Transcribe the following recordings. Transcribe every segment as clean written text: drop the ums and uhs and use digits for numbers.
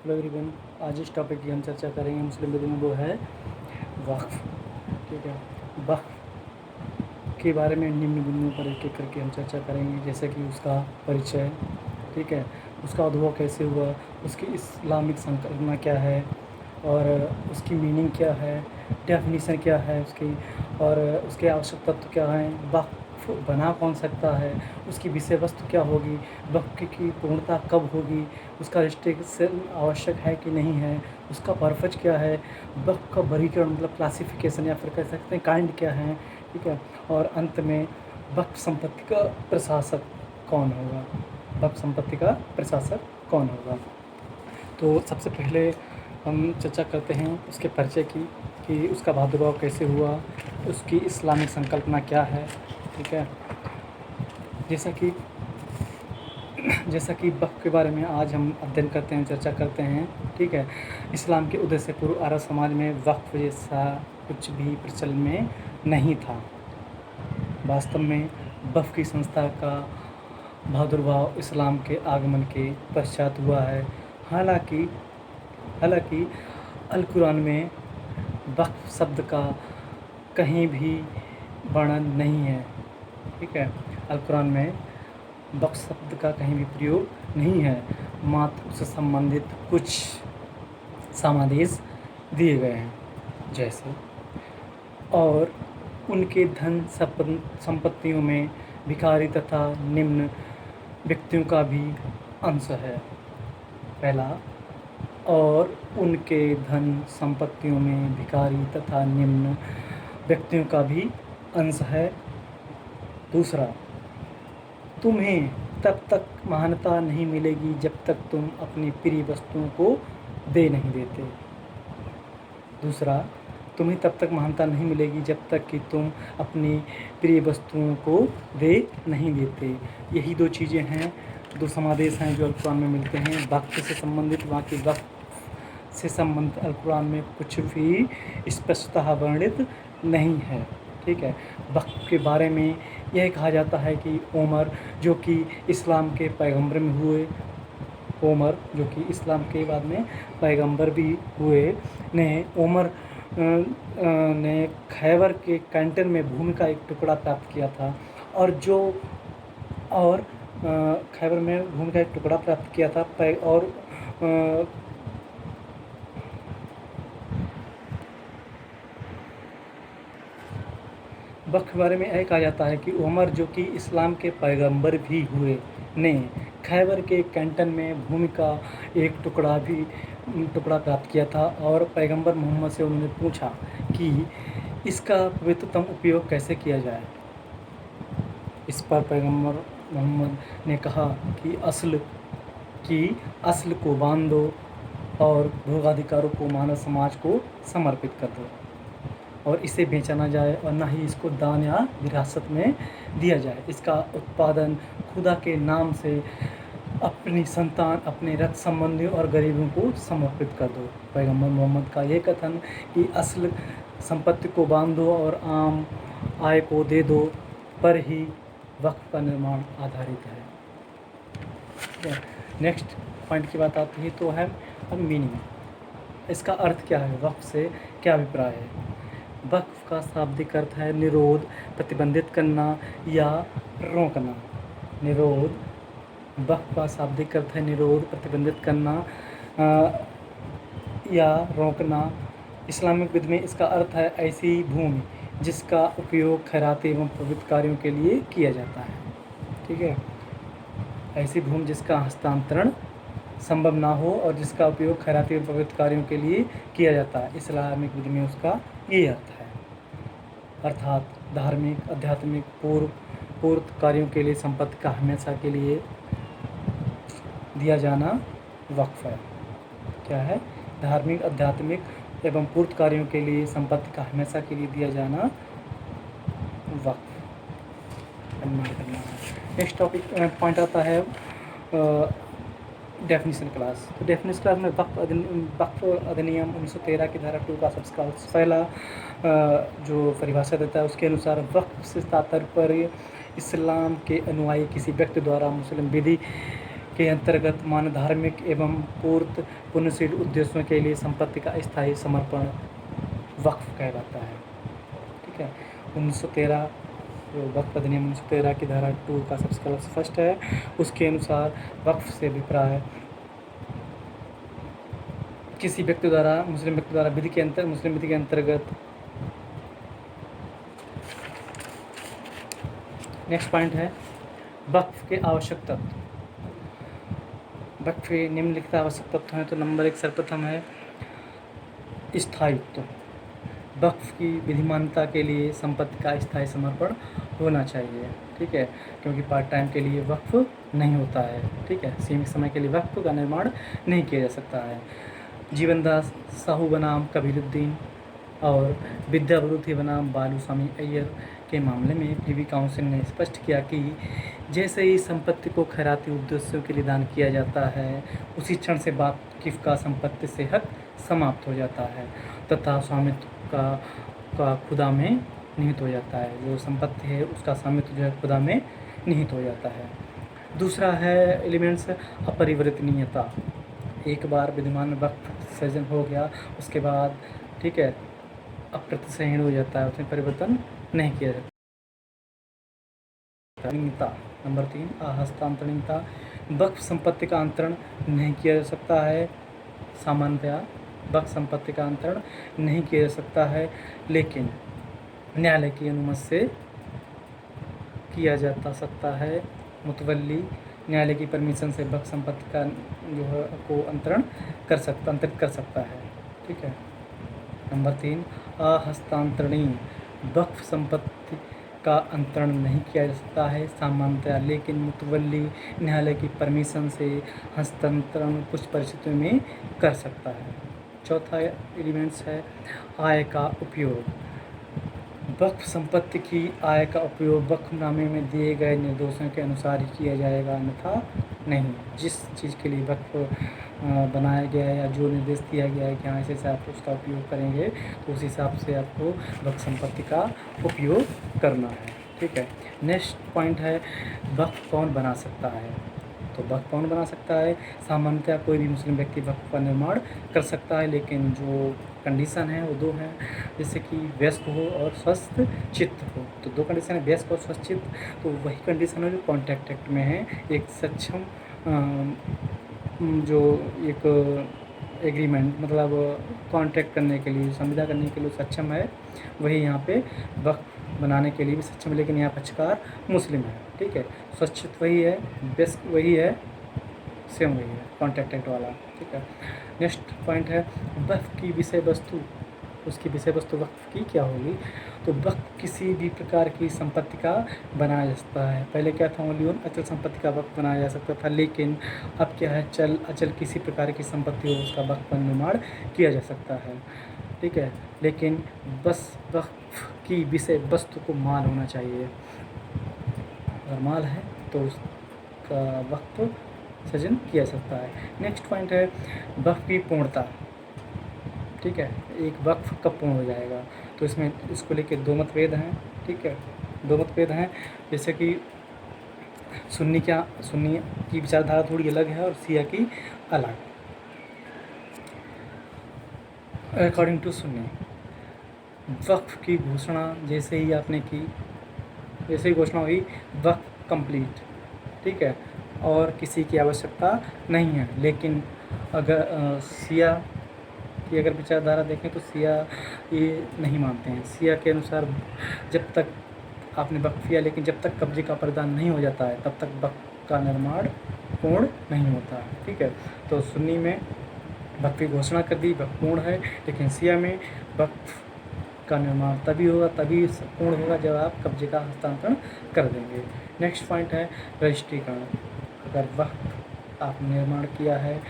Hello everyone, आज इस topic की हम चर्चा करेंगे मुस्लिम विधि में, वो है वक्फ। ठीक है, वक्फ के बारे में निम्न बिंदुओं पर एक एक करके हम चर्चा करेंगे, जैसे कि उसका परिचय, ठीक है, उसका उद्भव कैसे हुआ, उसकी इस्लामिक संकल्पना क्या है और उसकी मीनिंग क्या है, डेफिनीसन क्या है उसकी, और उसके आवश्यक तत्व क्या हैं, वक्फ बना कौन सकता है, उसकी विषय वस्तु क्या होगी, वक्फ की पूर्णता कब होगी, उसका रजिस्ट्रेशन आवश्यक है कि नहीं है, उसका पर्पज क्या है, वक्फ का वर्गीकरण मतलब क्लासिफिकेशन या फिर कह सकते हैं काइंड क्या है, ठीक है, और अंत में वक्फ संपत्ति का प्रशासक कौन होगा, वक्फ संपत्ति का प्रशासक कौन होगा। तो सबसे पहले हम चर्चा करते हैं उसके परिचय की, कि उसका प्रादुर्भाव कैसे हुआ, उसकी इस्लामिक संकल्पना क्या है। ठीक है, जैसा कि वक्फ के बारे में आज हम अध्ययन करते हैं, चर्चा करते हैं। ठीक है, इस्लाम के उदय से पूर्व अरब समाज में वक्फ जैसा कुछ भी प्रचलन में नहीं था। वास्तव में वक्फ की संस्था का प्रादुर्भाव इस्लाम के आगमन के पश्चात हुआ है। हालांकि अल कुरान में वक्फ शब्द का कहीं भी वर्णन नहीं है। ठीक है, अल कुरान में वक्फ शब्द का कहीं भी प्रयोग नहीं है, मात्र उससे संबंधित कुछ समादेश दिए गए हैं, जैसे और उनके धन संपत्तियों में भिखारी तथा निम्न व्यक्तियों का भी अंश है। पहला, और उनके धन संपत्तियों में भिखारी तथा निम्न व्यक्तियों का भी अंश है। दूसरा, तुम्हें तब तक महानता नहीं मिलेगी जब तक तुम अपनी प्रिय वस्तुओं को दे नहीं देते। दूसरा, तुम्हें तब तक महानता नहीं मिलेगी जब तक कि तुम अपनी प्रिय वस्तुओं को दे नहीं देते। यही दो चीज़ें हैं, दो समादेश हैं जो अल कुरान में मिलते हैं वक्फ से संबंधित। बाकी वक्फ से संबंधित अल कुरान में कुछ भी स्पष्टतः वर्णित नहीं है। ठीक है, वक्फ के बारे में यह कहा जाता है कि उमर, जो कि इस्लाम के पैगंबर में हुए, उमर जो कि इस्लाम के बाद में पैगंबर भी हुए, ने खैबर के कैंटन में भूमि का एक टुकड़ा प्राप्त किया था, और खैबर में भूमि का एक टुकड़ा प्राप्त किया था और वक्फ के बारे में यह कहा जाता है कि उमर, जो कि इस्लाम के पैगंबर भी हुए, ने खैबर के कैंटन में भूमि का एक टुकड़ा प्राप्त किया था, और पैगंबर मोहम्मद से उन्होंने पूछा कि इसका पवित्रतम उपयोग कैसे किया जाए। इस पर पैगंबर मोहम्मद ने कहा कि असल को बांध दो और भोगाधिकारों को मानव समाज को समर्पित कर दो, और इसे बेचा ना जाए और ना ही इसको दान या विरासत में दिया जाए। इसका उत्पादन खुदा के नाम से अपनी संतान, अपने रक्त संबंधियों और गरीबों को समर्पित कर दो। पैगंबर मोहम्मद का ये कथन कि असल संपत्ति को बांधो और आम आय को दे दो पर ही वक्फ का निर्माण आधारित है। नेक्स्ट पॉइंट की बात आती है तो है अब मीनिंग। इसका अर्थ क्या है, वक्फ से क्या अभिप्राय है। वक्फ का शाब्दिक अर्थ है निरोध, प्रतिबंधित करना या रोकना। वक्फ का शाब्दिक अर्थ है निरोध, प्रतिबंधित करना या रोकना। इस्लामिक विधि में इसका अर्थ है ऐसी भूमि जिसका उपयोग खैराती एवं पवित्र कार्यों के लिए किया जाता है। ठीक है, ऐसी भूमि जिसका हस्तांतरण संभव ना हो और जिसका उपयोग खैराती एवं पवित्र कार्यों के लिए किया जाता है। इस्लामिक विधि में उसका ये अर्थ है, अर्थात धार्मिक, आध्यात्मिक, पूर्व कार्यों के लिए संपत्ति का हमेशा के लिए दिया जाना वक्फ है। क्या है, धार्मिक, आध्यात्मिक एवं पूर्व कार्यों के लिए संपत्ति का हमेशा के लिए दिया जाना वक्फ करना है। नेक्स्ट टॉपिक पॉइंट आता है डेफिनेशन क्लास। तो डेफिनेशन क्लास में वक्फ अधिनियम 1913 की धारा 2 का सबसे पहला जो परिभाषा देता है, उसके अनुसार वक्फ से तात्पर्य इस्लाम के अनुयायी किसी व्यक्ति द्वारा मुस्लिम विधि के अंतर्गत मान्य धार्मिक एवं पूर्त पुण्यशील उद्देश्यों के लिए संपत्ति का स्थायी समर्पण वक्फ कहलाता है। ठीक है, 1913 जो वक्फ अधिनियम 1913 की धारा 2 का सबसे फर्स्ट है, उसके अनुसार वक्फ से अभिप्राय किसी व्यक्ति द्वारा मुस्लिम विधि के अंतर्गत। नेक्स्ट पॉइंट है वक्फ के आवश्यक तत्व। वक्फ के निम्नलिखित आवश्यक तत्व हैं। तो नंबर 1 सर्वप्रथम है स्थायित्व। वक्फ की विधिमानता के लिए संपत्ति का स्थायी समर्पण होना चाहिए। ठीक है, क्योंकि पार्ट टाइम के लिए वक्फ नहीं होता है। ठीक है, सीमित समय के लिए वक्फ का निर्माण नहीं किया जा सकता है। जीवनदास साहू बनाम कबीरुद्दीन और विद्यावरूथी बनाम बालूस्वामी अय्यर के मामले में प्रिवी काउंसिल ने स्पष्ट किया कि जैसे ही संपत्ति को खैराती उद्देश्यों के लिए दान किया जाता है, उसी क्षण से वाकिफ का संपत्ति से हक समाप्त हो जाता है तथा स्वामित्व का खुदा में निहित हो जाता है। जो संपत्ति है उसका स्वामित्व जो है खुदा में निहित हो जाता है। दूसरा है एलिमेंट्स अपरिवर्तनीयता। एक बार विद्यमान वक्फ सृजन हो गया, उसके बाद ठीक है अप्रतिशहीन हो जाता है, उसमें परिवर्तन नहीं किया जाता। नंबर 3 हस्तांतरणीयता। वक्फ संपत्ति का अंतरण नहीं किया जा सकता है। सामान्यतया वक्फ संपत्ति का अंतरण नहीं किया जा सकता है, लेकिन न्यायालय की अनुमति से किया जाता सकता है। मुतवल्ली न्यायालय की परमिशन से वक्फ संपत्ति का जो है को अंतरित कर सकता है। ठीक है। नंबर 3 हस्तांतरणीय। वक्फ संपत्ति का अंतरण नहीं किया जा सकता है सामान्यतया, लेकिन मुतवल्ली न्यायालय की परमिशन से हस्तांतरण कुछ परिस्थितियों में कर सकता है। चौथा एलिमेंट्स है आय का उपयोग। वक्फ संपत्ति की आय का उपयोग वक्फनामे में दिए गए निर्देशों के अनुसार ही किया जाएगा, अन्यथा नहीं। जिस चीज़ के लिए वक्फ बनाया गया है या जो निर्देश दिया गया है कि हाँ ऐसे आप उसका उपयोग करेंगे, तो उस हिसाब से आपको वक्फ संपत्ति का उपयोग करना है। ठीक है। नेक्स्ट पॉइंट है वक्फ कौन बना सकता है। तो वक्फ कौन बना सकता है? सामान्यतः कोई भी मुस्लिम व्यक्ति वक्फ का निर्माण कर सकता है, लेकिन जो कंडीशन है वो 2 हैं, जैसे कि वयस्क हो और स्वस्थ चित्त हो। तो 2 कंडीशन है, वयस्क और स्वस्थ चित्त। तो वही कंडीशन है जो कॉन्ट्रैक्ट एक्ट में है। एक सक्षम जो एक एग्रीमेंट मतलब कॉन्ट्रैक्ट करने के लिए, संविदा करने के लिए सक्षम है, वही यहाँ पे वक्फ बनाने के लिए भी सक्षम है, लेकिन यहाँ पक्षकार मुस्लिम है। ठीक है। स्वस्थ चित्त वही है, वयस्क वही है, सेम वही है कॉन्ट्रैक्ट एक्ट वाला। ठीक है। नेक्स्ट पॉइंट है वक्फ की विषय वस्तु। उसकी विषय वस्तु वक्फ की क्या होगी? तो वक्फ किसी भी प्रकार की संपत्ति का बनाया जा सकता है। पहले क्या था, ओनली अचल संपत्ति का वक्फ बनाया जा सकता था, लेकिन अब क्या है, चल अचल किसी प्रकार की संपत्ति हो उसका वक्फ का निर्माण किया जा सकता है। ठीक है। लेकिन बस वक्फ की विषय वस्तु को माल होना चाहिए। अगर माल है तो उसका वक्फ सृजन किया सकता है। नेक्स्ट पॉइंट है वक्फ की पूर्णता। ठीक है। एक वक्फ कब पूर्ण हो जाएगा? तो इसको लेके 2 मतभेद हैं। ठीक है, 2 मतभेद हैं, जैसे कि सुन्नी की विचारधारा थोड़ी अलग है और शिया की अलग। अकॉर्डिंग टू सुन्नी, वक्फ की घोषणा जैसे ही घोषणा हुई वक्फ कंप्लीट। ठीक है, और किसी की आवश्यकता नहीं है। लेकिन अगर शिया की अगर विचारधारा देखें तो शिया ये नहीं मानते हैं। शिया के अनुसार जब तक आपने वक्फ किया, लेकिन जब तक कब्जे का प्रदान नहीं हो जाता है तब तक वक्फ का निर्माण पूर्ण नहीं होता है। ठीक है। तो सुन्नी में वक्फ की घोषणा कर दी, वक्फ पूर्ण है, लेकिन शिया में वक्फ का निर्माण तभी पूर्ण होगा जब आप कब्जे का हस्तांतरण कर देंगे। नेक्स्ट पॉइंट है रजिस्ट्रीकरण। अगर वक्फ आप निर्माण किया है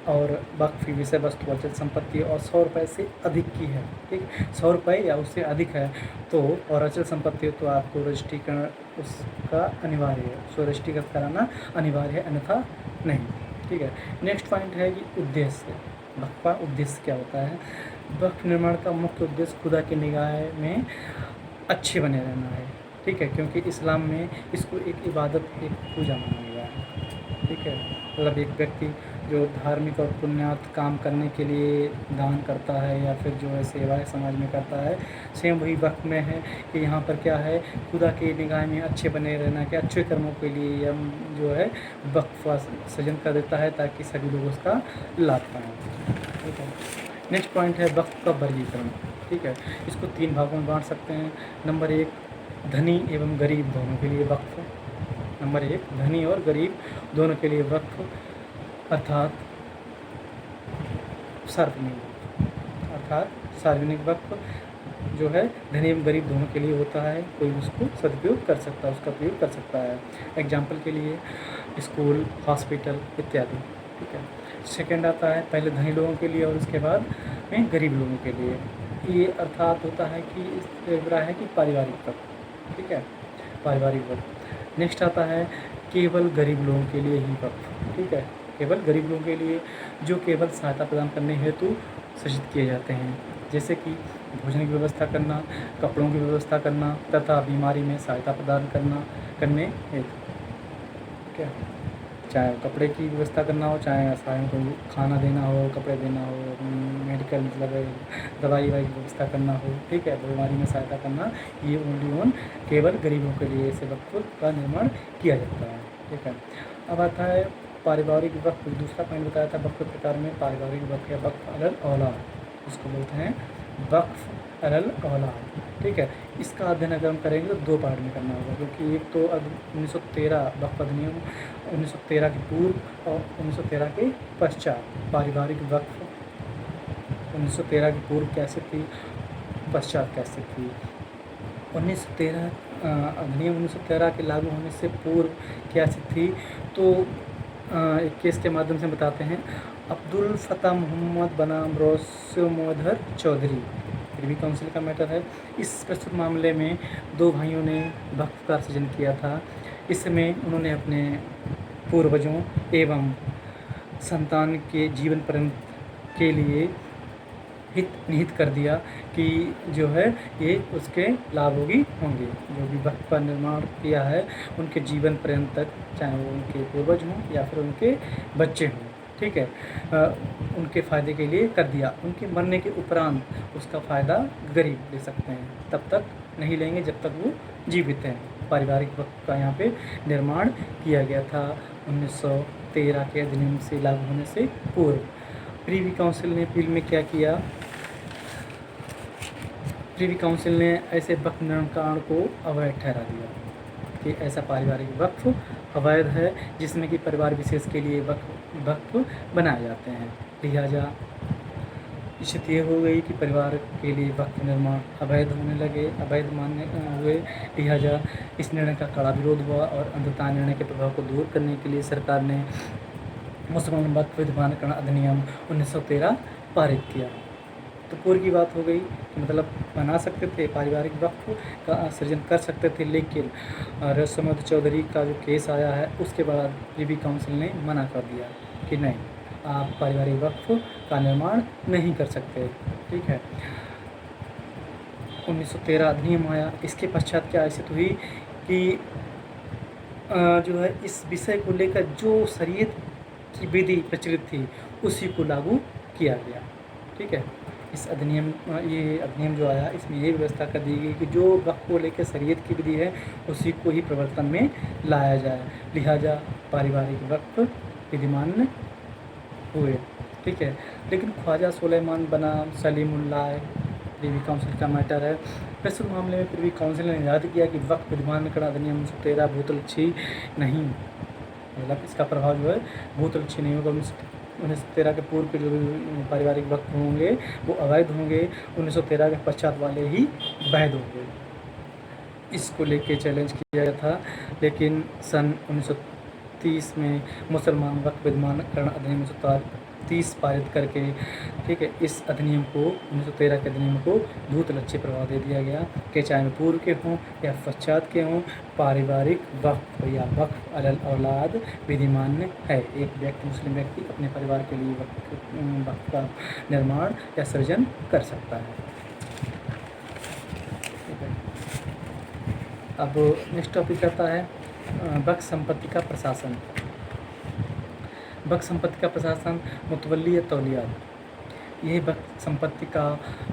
और वक्फ की विषय वस्तु अचल संपत्ति और 100 रुपये से अधिक की है, ठीक, 100 रुपये या उससे अधिक है तो, और अचल संपत्ति तो आपको रजिस्ट्रीकरण उसका अनिवार्य है, उसको रजिस्ट्रीकृत कराना अनिवार्य है, अन्यथा नहीं। ठीक है। नेक्स्ट पॉइंट है कि उद्देश्य। वक्फ का उद्देश्य क्या होता है? वक्फ निर्माण का मुख्य उद्देश्य खुदा की निगाह में अच्छे बने रहना है। ठीक है, क्योंकि इस्लाम में इसको एक इबादत, एक पूजा माना गया है। ठीक है। मतलब एक व्यक्ति जो धार्मिक और पुण्यार्थ काम करने के लिए दान करता है या फिर जो है सेवाएं समाज में करता है, सेम वही वक्त में है कि यहाँ पर क्या है, खुदा की निगाह में अच्छे बने रहना के अच्छे कर्मों के लिए यह जो है वक्फ सृजन कर देता है ताकि सभी लोग उसका लाभ पाएँ। ठीक है, नेक्स्ट पॉइंट है वक्फ का वर्गीकरण। ठीक है, इसको 3 भागों में बांट सकते हैं। नंबर 1, धनी एवं गरीब दोनों के लिए वक्फ। नंबर 1, धनी और गरीब दोनों के लिए वक्फ, अर्थात सार्वजनिक वक्फ जो है धनी एवं गरीब दोनों के लिए होता है। कोई उसको सदुपयोग कर सकता है, उसका प्रयोग कर सकता है। एग्जाम्पल के लिए स्कूल, हॉस्पिटल इत्यादि। ठीक है, सेकंड आता है पहले धनी लोगों के लिए और उसके बाद में गरीब लोगों के लिए। ये अर्थात होता है कि इस बुरा है कि पारिवारिक वक्फ। ठीक है, पारिवारिक वक्फ। नेक्स्ट आता है केवल गरीब लोगों के लिए ही वक्फ। ठीक है, केवल गरीब लोगों के लिए जो केवल सहायता प्रदान करने हेतु सृजित किए जाते हैं, जैसे कि भोजन की व्यवस्था करना, कपड़ों की व्यवस्था करना तथा बीमारी में सहायता प्रदान करने हेतु। क्या, चाहे कपड़े की व्यवस्था करना हो, चाहे असहायों को खाना देना हो, कपड़े देना हो, मेडिकल मतलब दवाई वाई की व्यवस्था करना हो। ठीक है, बीमारी में सहायता करना, ये ओनली केवल गरीबों के लिए ऐसे वक्फ का निर्माण किया जाता है। ठीक है, अब आता है पारिवारिक वक्फ। दूसरा पॉइंट बताया था वक्फ प्रकार में पारिवारिक वक्फ या वक्फ अलल औलाद, उसको बोलते हैं वक्फ अलल औलाद। ठीक है, इसका अध्ययन अगर हम करेंगे तो 2 पार्ट में करना होगा, क्योंकि एक तो 1913 वक्फ अधिनियम 1913 के पूर्व और 1913 के पश्चात। पारिवारिक वक्फ 1913 के पूर्व कैसे थी, पश्चात कैसे थी। 1913 अधिनियम 1913 के लागू होने से पूर्व कैसी थी, तो एक केस के माध्यम से बताते हैं। अब्दुल फता मोहम्मद बनाम रोसमोधर चौधरी, प्रिवी काउंसिल का मैटर है। इस प्रस्तुत मामले में 2 भाइयों ने वक्फ का सृजन किया था। इसमें उन्होंने अपने पूर्वजों एवं संतान के जीवन पर्यंत के लिए हित निहित कर दिया कि जो है ये उसके लाभोगी होंगे। जो भी वक्फ का निर्माण किया है उनके जीवन पर्यंत तक, चाहे वो उनके पूर्वज हों या फिर उनके बच्चे हों। ठीक है, उनके फ़ायदे के लिए कर दिया। उनके मरने के उपरांत उसका फ़ायदा गरीब ले सकते हैं, तब तक नहीं लेंगे जब तक वो जीवित हैं। पारिवारिक वक्फ का यहाँ पे निर्माण किया गया था 1913 के अधिनियम से लागू होने से पूर्व। प्रीवी काउंसिल ने अपील में क्या किया, प्रीवी काउंसिल ने ऐसे वक्फ निर्माण को अवैध ठहरा दिया कि ऐसा पारिवारिक वक्फ अवैध है जिसमें कि परिवार विशेष के लिए वक्फ बनाए जाते हैं। लिहाजा स्थिति ये हो गई कि परिवार के लिए वक्फ निर्माण अवैध होने लगे, अवैध मान्य हुए। लिहाजा इस निर्णय का कड़ा विरोध हुआ और अंततः निर्णय के प्रभाव को दूर करने के लिए सरकार ने मुसलमान वक्फ विधिमानकरण अधिनियम 1913 पारित किया। तो पूर्व की बात हो गई कि मतलब बना सकते थे, पारिवारिक वक्फ का सृजन कर सकते थे, लेकिन रोसमोधर चौधरी का जो केस आया है उसके बाद प्रिवी काउंसिल ने मना कर दिया कि नहीं, आप पारिवारिक वक्फ का निर्माण नहीं कर सकते। ठीक है, 1913 अधिनियम आया। इसके पश्चात क्या स्थिति हुई कि जो है इस विषय को लेकर जो शरीयत की विधि प्रचलित थी उसी को लागू किया गया। ठीक है, इस अधिनियम ये अधिनियम जो आया इसमें ये व्यवस्था कर दी गई कि जो वक्फ को लेकर शरीयत की विधि है उसी को ही प्रवर्तन में लाया जाए। लिहाजा पारिवारिक वक्फ विधिमान्य हुए। ठीक है, लेकिन ख्वाजा सुलेमान बनाम सलीमुल्लाह प्रिवी काउंसिल का मैटर है। प्रस्तुत मामले में प्रिवी काउंसिल ने याद किया कि वक्फ विधिमानकरण अधिनियम 1913 भूतलक्षी नहीं, मतलब इसका प्रभाव जो है भूतलक्षी नहीं होगा। 1913 के पूर्व के जो भी पारिवारिक वक्फ होंगे वो अवैध होंगे, 1913 के पश्चात वाले ही वैध होंगे। इसको लेके चैलेंज किया गया था, लेकिन सन 1930 में मुसलमान वक्फ विधिमानकरण अधिनियम 1930 पारित करके, ठीक है, इस अधिनियम को 1913 के अधिनियम को भूतलक्षी प्रभाव दे दिया गया कि चाहे पूर्व के हों या पश्चात के हों, पारिवारिक वक्फ या वक्फ अलल औलाद विधिमान्य है। एक व्यक्ति, मुस्लिम व्यक्ति अपने परिवार के लिए वक्फ का निर्माण या सृजन कर सकता है। ठीक है, अब नेक्स्ट टॉपिक आता है वक्फ संपत्ति का प्रशासन। वक्फ संपत्ति का प्रशासन मुतवल्ली या तौलियात, यह वक्फ संपत्ति का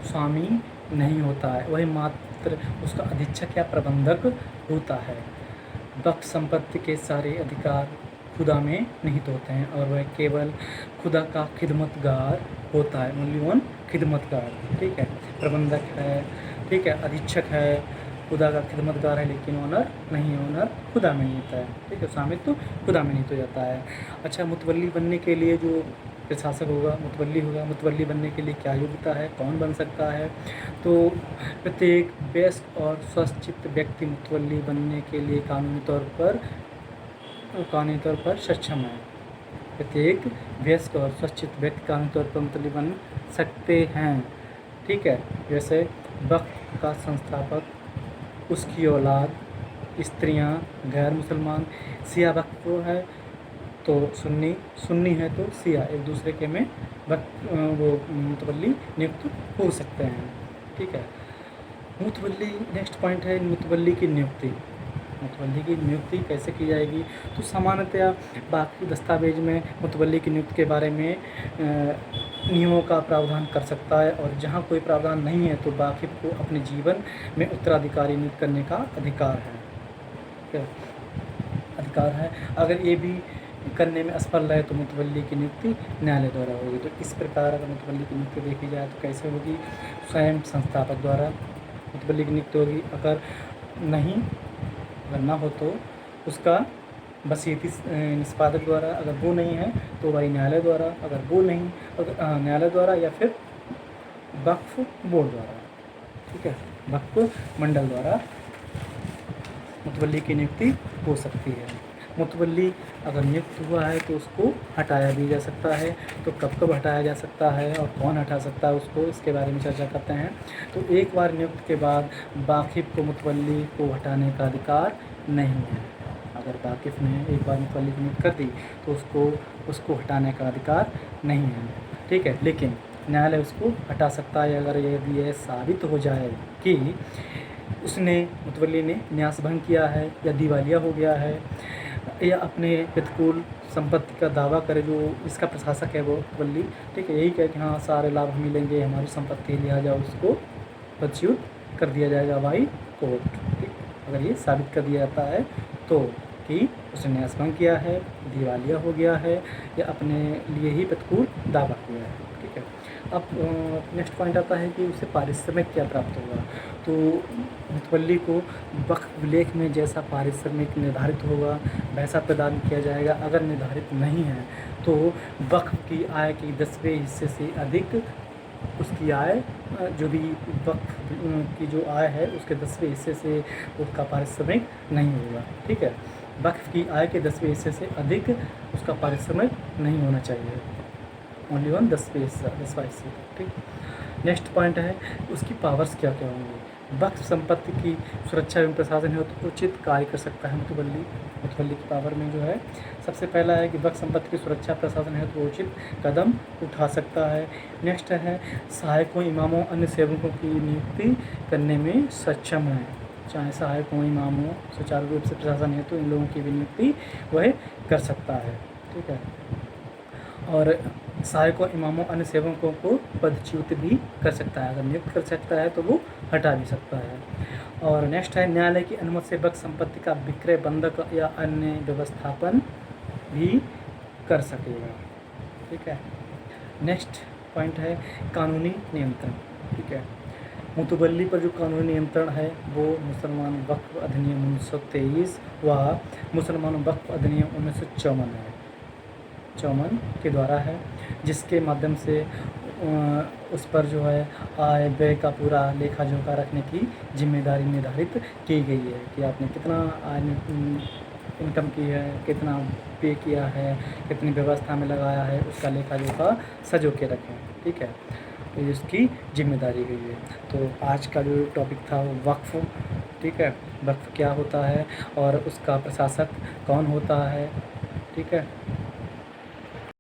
स्वामी नहीं होता है, वही मात्र उसका अधीक्षक या प्रबंधक होता है। वक्फ संपत्ति के सारे अधिकार खुदा में निहित होते हैं और वह केवल खुदा का खिदमतगार होता है, ओनली वन खिदमतगार, ठीक है। प्रबंधक है, ठीक है, अधीक्षक है, खुदा का खिदमतगार है, लेकिन ओनर नहीं है, ओनर खुदा में निहित है, ठीक है, स्वामित्व खुदा में निहित हो जाता है। अच्छा, मुतवल्ली बनने के लिए जो प्रशासक होगा, मुतवल्ली होगा, मुतवल्ली बनने के लिए क्या योग्यता है, कौन बन सकता है? तो प्रत्येक वयस्क और स्वचित्त व्यक्ति मुतवल्ली बनने के लिए कानूनी तौर पर सक्षम है। प्रत्येक वयस्क और स्वचित्त व्यक्ति कानूनी तौर पर मुतवल्ली बन सकते हैं, ठीक है। जैसे वक्फ का संस्थापक, उसकी औलाद, स्त्रियां, गैर मुसलमान। सिया वक्फ है तो सुन्नी है तो सिया, एक दूसरे के में वो मुतवल्ली नियुक्त हो सकते हैं, ठीक है। मुतवल्ली, नेक्स्ट पॉइंट है मुतवल्ली की नियुक्ति। मुतवल्ली की नियुक्ति कैसे की जाएगी? तो सामान्यतया बाकी दस्तावेज में मुतवल्ली की नियुक्ति के बारे में नियमों का प्रावधान कर सकता है, और जहाँ कोई प्रावधान नहीं है तो वाकिफ को अपने जीवन में उत्तराधिकारी नियुक्त करने का अधिकार है। अगर ये भी करने में असफल रहे तो मुतवल्ली की नियुक्ति न्यायालय द्वारा होगी। तो इस प्रकार अगर मुतवल्ली की नियुक्ति देखी जाए तो कैसे होगी? स्वयं संस्थापक द्वारा मुतवल्ली की नियुक्ति होगी। अगर ना हो तो उसका वसीयती निष्पादक द्वारा, अगर वो नहीं है तो वही न्यायालय द्वारा, अगर वो नहीं न्यायालय द्वारा, या फिर वक्फ बोर्ड द्वारा, ठीक है, वक्फ मंडल द्वारा मुतवल्ली की नियुक्ति हो सकती है। मुतवल्ली अगर नियुक्त हुआ है तो उसको हटाया भी जा सकता है। तो कब हटाया जा सकता है और कौन हटा सकता है उसको, इसके बारे में चर्चा करते हैं। तो एक बार नियुक्त के बाद वाकिफ को मुतवल्ली को हटाने का अधिकार नहीं है। अगर वाकिफ ने एक बार मुतवल्ली की नियुक्त कर दी तो उसको हटाने का अधिकार नहीं है, ठीक है। लेकिन न्यायालय उसको हटा सकता है अगर यदि यह साबित हो जाए कि मुतवल्ली ने न्यास भंग किया है, या दिवालिया हो गया है, या अपने प्रतिकूल संपत्ति का दावा करे जो इसका प्रशासक है वो मुतवल्ली, ठीक है, यही कहे कि हाँ सारे लाभ हम मिलेंगे, हमारी संपत्ति लिहाजा उसको पदच्युत कर दिया जाएगा बाई कोर्ट, ठीक। अगर ये साबित कर दिया जाता है तो कि उसने न्यास भंग किया है, दिवालिया हो गया है, या अपने लिए ही प्रतिकूल दावा किया है, ठीक है। अब नेक्स्ट पॉइंट आता है कि उसे पारिश्रमिक क्या प्राप्त होगा। तो मुतवल्ली को वक्फ विलेख में जैसा पारिश्रमिक निर्धारित होगा वैसा प्रदान किया जाएगा। अगर निर्धारित नहीं है तो वक्फ की आय के 10वें हिस्से से अधिक उसकी आय, जो भी वक्फ की जो आय है उसके 10वें हिस्से से उसका पारिश्रमिक नहीं होगा, ठीक है। वक्फ की आय के 10वें हिस्से से अधिक उसका पारिश्रमिक नहीं होना चाहिए, ओनली वन 10वां हिस्सा, ठीक। नेक्स्ट पॉइंट है उसकी पावर्स क्या क्या होंगी। वक्फ संपत्ति की सुरक्षा एवं प्रशासन है तो उचित कार्य कर सकता है मुतवल्ली की पावर में जो है सबसे पहला है कि वक्फ संपत्ति की सुरक्षा प्रशासन है तो उचित कदम उठा सकता है। नेक्स्ट है सहायकों, इमामों, अन्य सेवकों की नियुक्ति करने में सक्षम है। चाहे सहायकों, इमामों, सुचारू रूप से प्रशासन है तो इन लोगों की भी नियुक्ति वह कर सकता है, ठीक है। और सहायकों, इमामों, अन्य सेवकों को पदच्युत भी कर सकता है। अगर नियुक्त कर सकता है तो वो हटा भी सकता है। और नेक्स्ट है न्यायालय की अनुमति से वक्फ संपत्ति का विक्रय, बंधक या अन्य व्यवस्थापन भी कर सकेगा, ठीक है। नेक्स्ट पॉइंट है कानूनी नियंत्रण, ठीक है। मुतवल्ली पर जो कानूनी नियंत्रण है वो मुसलमान वक्फ अधिनियम 1923 व मुसलमान वक्फ अधिनियम 1954 है, 54 के द्वारा है, जिसके माध्यम से उस पर जो है आय व्यय का पूरा लेखा जोखा रखने की जिम्मेदारी निर्धारित की गई है कि आपने कितना इनकम की है, कितना पे किया है, कितनी व्यवस्था में लगाया है, उसका लेखा जोखा सजो के रखें, ठीक है। तो इसकी जिम्मेदारी गई है। तो आज का जो टॉपिक था वो वक्फ, ठीक है, वक्फ क्या होता है और उसका प्रशासक कौन होता है, ठीक है।